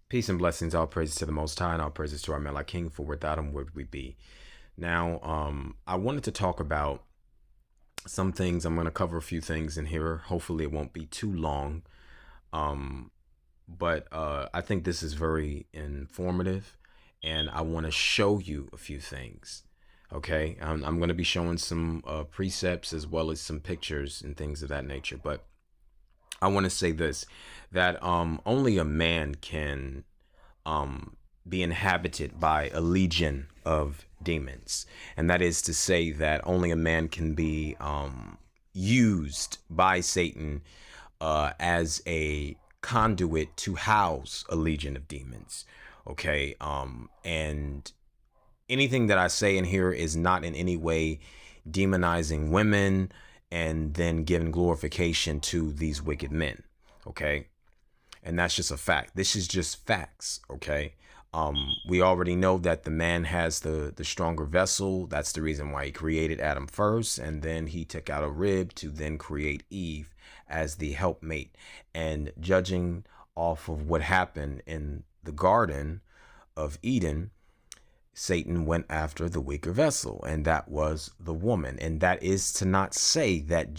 Peace and blessings, all praises to the Most High, and all praises to our Melech King, for without him would we be. Now, I wanted to talk about some things. I'm going to cover a few things in here. Hopefully, it won't be too long. Um, but I think this is very informative, and I want to show you a few things. Okay, I'm going to be showing some precepts as well as some pictures and things of that nature. But I want to say this, that only a man can be inhabited by a legion of demons. And that is to say that only a man can be used by Satan as a conduit to house a legion of demons. Okay. And anything that I say in here is not in any way demonizing women and then giving glorification to these wicked men. Okay. And that's just a fact. This is just facts. Okay. We already know that the man has the stronger vessel. That's the reason why he created Adam first, and then he took out a rib to then create Eve as the helpmate. And judging off of what happened in the Garden of Eden, Satan went after the weaker vessel, and that was the woman. And that is to not say that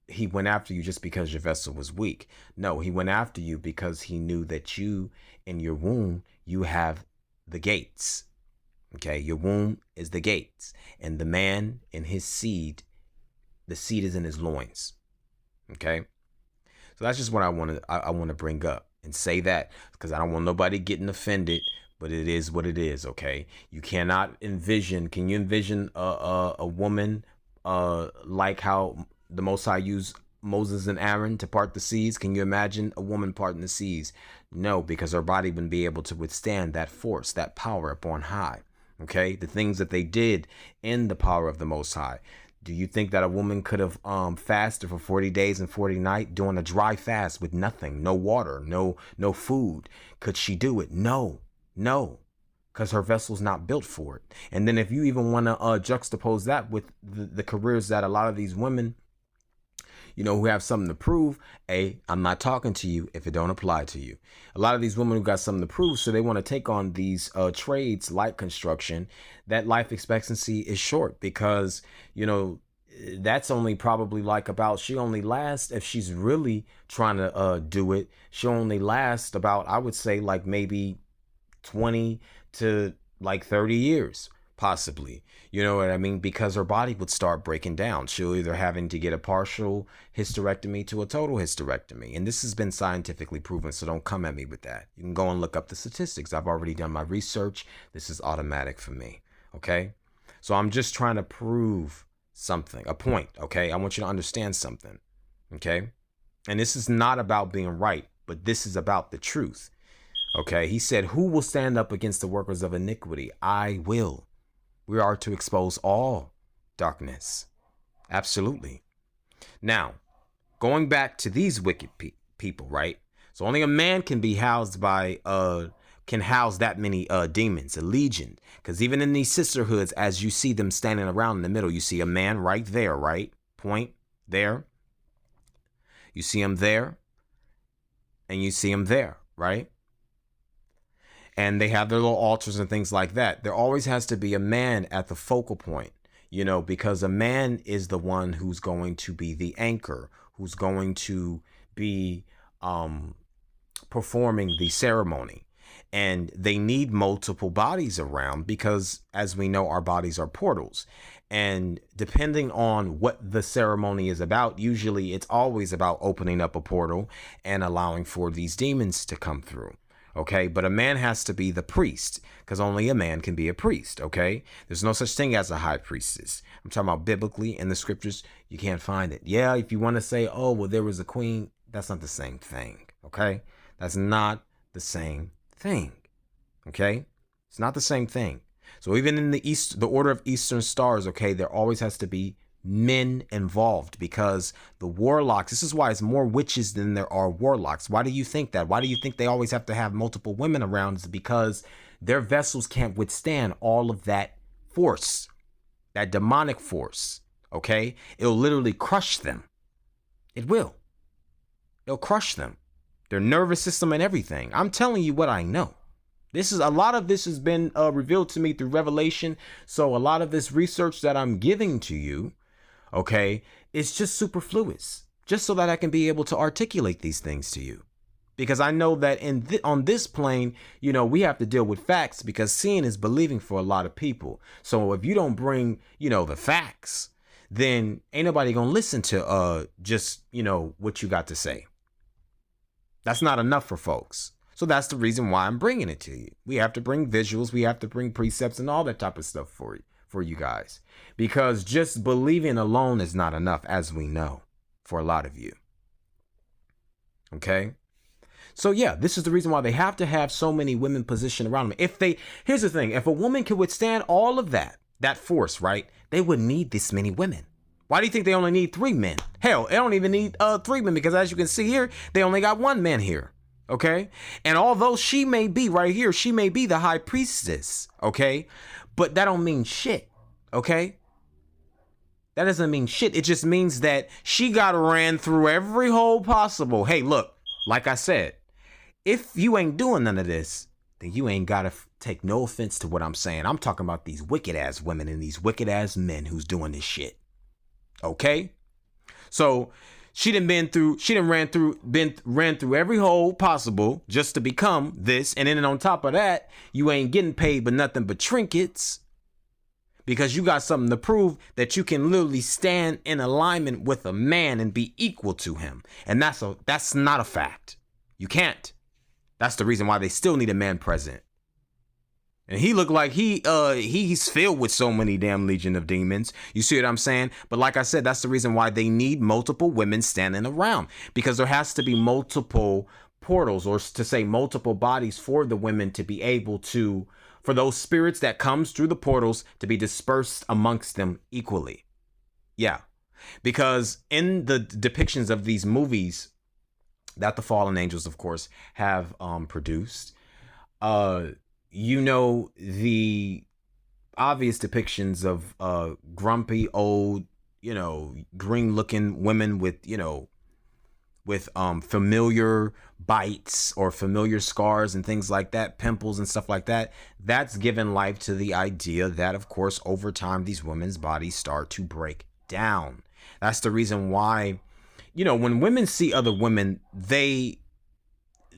he went after you just because your vessel was weak. No, he went after you because he knew that you, in your womb, you have the gates. Okay, your womb is the gates, and the man in his seed, the seed is in his loins. Okay, so that's just what I want to bring up and say that, because I don't want nobody getting offended. But it is what it is, okay? You cannot envision. Can you envision a woman like how the Most High used Moses and Aaron to part the seas? Can you imagine a woman parting the seas? No, because her body wouldn't be able to withstand that force, that power up on high, okay? The things that they did in the power of the Most High. Do you think that a woman could have fasted for 40 days and 40 nights doing a dry fast with nothing, no water, no food? Could she do it? No. No, because her vessel's not built for it. And then if you even want to juxtapose that with the careers that a lot of these women, who have something to prove, I'm not talking to you if it don't apply to you. A lot of these women who got something to prove, so they want to take on these trades like construction. That life expectancy is short because, that's only probably like about, she only lasts, if she's really trying to do it, she'll only last about, I would say, like maybe 20 to like 30 years, possibly. You know what I mean? Because her body would start breaking down. She'll either having to get a partial hysterectomy to a total hysterectomy. And this has been scientifically proven, so don't come at me with that. You can go and look up the statistics. I've already done my research. This is automatic for me. Okay? So I'm just trying to prove something, a point. Okay? I want you to understand something. Okay? And this is not about being right, but this is about the truth. Okay, he said, who will stand up against the workers of iniquity? I will. We are to expose all darkness. Absolutely. Now, going back to these wicked people, right? So only a man can be housed by, can house that many demons, a legion. Because even in these sisterhoods, as you see them standing around in the middle, you see a man right there, right? Point there. You see him there. And you see him there, right? And they have their little altars and things like that. There always has to be a man at the focal point, because a man is the one who's going to be the anchor, who's going to be performing the ceremony. And they need multiple bodies around because, as we know, our bodies are portals. And depending on what the ceremony is about, usually it's always about opening up a portal and allowing for these demons to come through. Okay, but a man has to be the priest because only a man can be a priest. Okay, there's no such thing as a high priestess. I'm talking about biblically in the scriptures. You can't find it. Yeah, if you want to say, oh, well, there was a queen, that's not the same thing. Okay, that's not the same thing. Okay, it's not the same thing. So even in the order of Eastern stars, okay, there always has to be men involved because the warlocks, this is why it's more witches than there are warlocks. Why do you think that? Why do you think they always have to have multiple women around? It's because their vessels can't withstand all of that force, that demonic force. Okay, it'll literally crush them. It will. It'll crush them. their nervous system and everything. I'm telling you what I know. A lot of this has been revealed to me through revelation. So a lot of this research that I'm giving to you, okay, it's just superfluous, just so that I can be able to articulate these things to you. Because I know that on this plane, we have to deal with facts, because seeing is believing for a lot of people. So if you don't bring, the facts, then ain't nobody gonna listen to just, what you got to say. That's not enough for folks. So that's the reason why I'm bringing it to you. We have to bring visuals, we have to bring precepts and all that type of stuff for you guys. Because just believing alone is not enough, as we know, for a lot of you. Okay? So yeah, this is the reason why they have to have so many women positioned around them. Here's the thing, if a woman could withstand all of that force, right, they wouldn't need this many women. Why do you think they only need 3 men? Hell, they don't even need 3 men, because as you can see here, they only got 1 man here. Okay. And although she may be right here, she may be the high priestess. Okay. But that don't mean shit. Okay. That doesn't mean shit. It just means that she got ran through every hole possible. Hey, look, like I said, if you ain't doing none of this, then you ain't got to take no offense to what I'm saying. I'm talking about these wicked ass women and these wicked ass men who's doing this shit. Okay. So she ran through every hole possible just to become this. And then on top of that, you ain't getting paid but nothing but trinkets, because you got something to prove that you can literally stand in alignment with a man and be equal to him. And that's not a fact. You can't. That's the reason why they still need a man present. And he looked like he's filled with so many damn legion of demons. You see what I'm saying? But like I said, that's the reason why they need multiple women standing around, because there has to be multiple portals, or to say multiple bodies, for the women to be able to, for those spirits that comes through the portals to be dispersed amongst them equally. Yeah. Because in the depictions of these movies that the fallen angels, of course, have produced, the obvious depictions of grumpy old, green looking women with familiar bites or familiar scars and things like that, pimples and stuff like that. That's given life to the idea that, of course, over time, these women's bodies start to break down. That's the reason why, when women see other women, they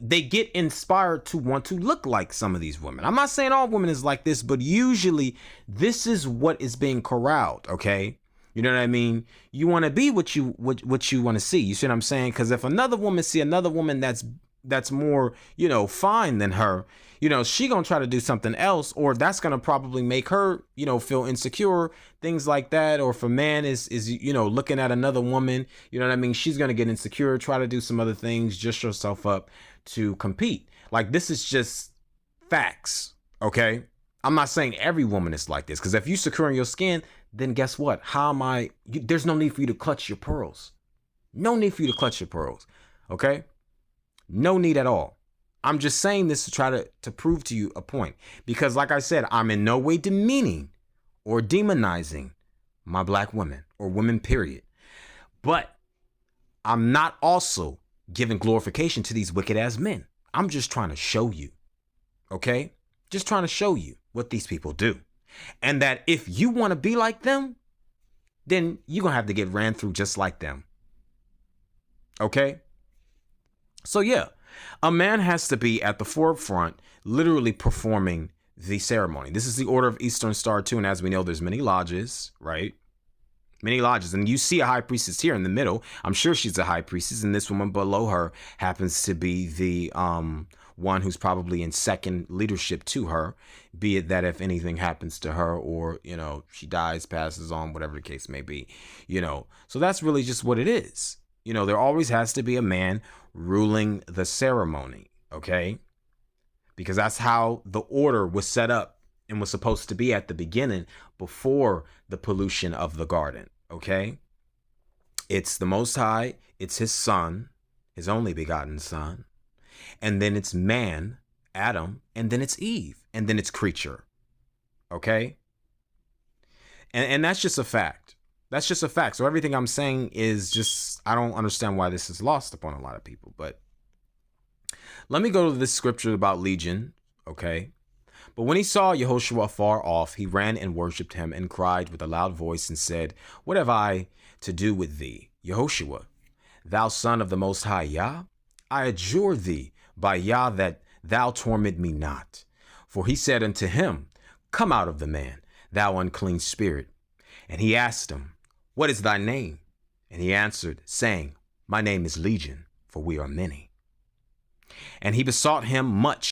get inspired to want to look like some of these women. I'm not saying all women is like this, but usually this is what is being corralled. Okay. You know what I mean? You want to be what you want to see. You see what I'm saying? Because if another woman see another woman that's more, fine than her, she gonna try to do something else, or that's gonna probably make her, feel insecure, things like that. Or if a man is looking at another woman, you know what I mean, she's gonna get insecure, try to do some other things, just herself up to compete. Like, this is just facts. Okay. I'm not saying every woman is like this, because if you securing your skin, then guess what? There's no need for you to clutch your pearls. No need for you to clutch your pearls. Okay. No need at all. I'm just saying this to try to prove to you a point, because like I said, I'm in no way demeaning or demonizing my black women or women, period. But I'm not also giving glorification to these wicked ass men. I'm just trying to show you. Okay? Just trying to show you what these people do. And that if you want to be like them, then you're going to have to get ran through just like them. Okay? So yeah, a man has to be at the forefront, literally performing the ceremony. This is the Order of Eastern Star 2. And as we know, there's many lodges, right? Many lodges. And you see a high priestess here in the middle. I'm sure she's a high priestess. And this woman below her happens to be the one who's probably in second leadership to her, be it that if anything happens to her, or, she dies, passes on, whatever the case may be, So that's really just what it is. There always has to be a man ruling the ceremony. Okay. Because that's how the order was set up and was supposed to be at the beginning, before the pollution of the garden. Okay. It's the Most High. It's his son, his only begotten son. And then it's man, Adam, and then it's Eve, and then it's creature. Okay. And that's just a fact. That's just a fact. So everything I'm saying is just, I don't understand why this is lost upon a lot of people, but Let me go to this scripture about Legion, okay? But when he saw Yehoshua afar off, he ran and worshipped him and cried with a loud voice and said, "What have I to do with thee, Yehoshua, thou son of the Most High Yah? I adjure thee by Yah that thou torment me not." For he said unto him, "Come out of the man, thou unclean spirit." And he asked him, "What is thy name?" And he answered, saying, "My name is Legion, for we are many." And he besought him much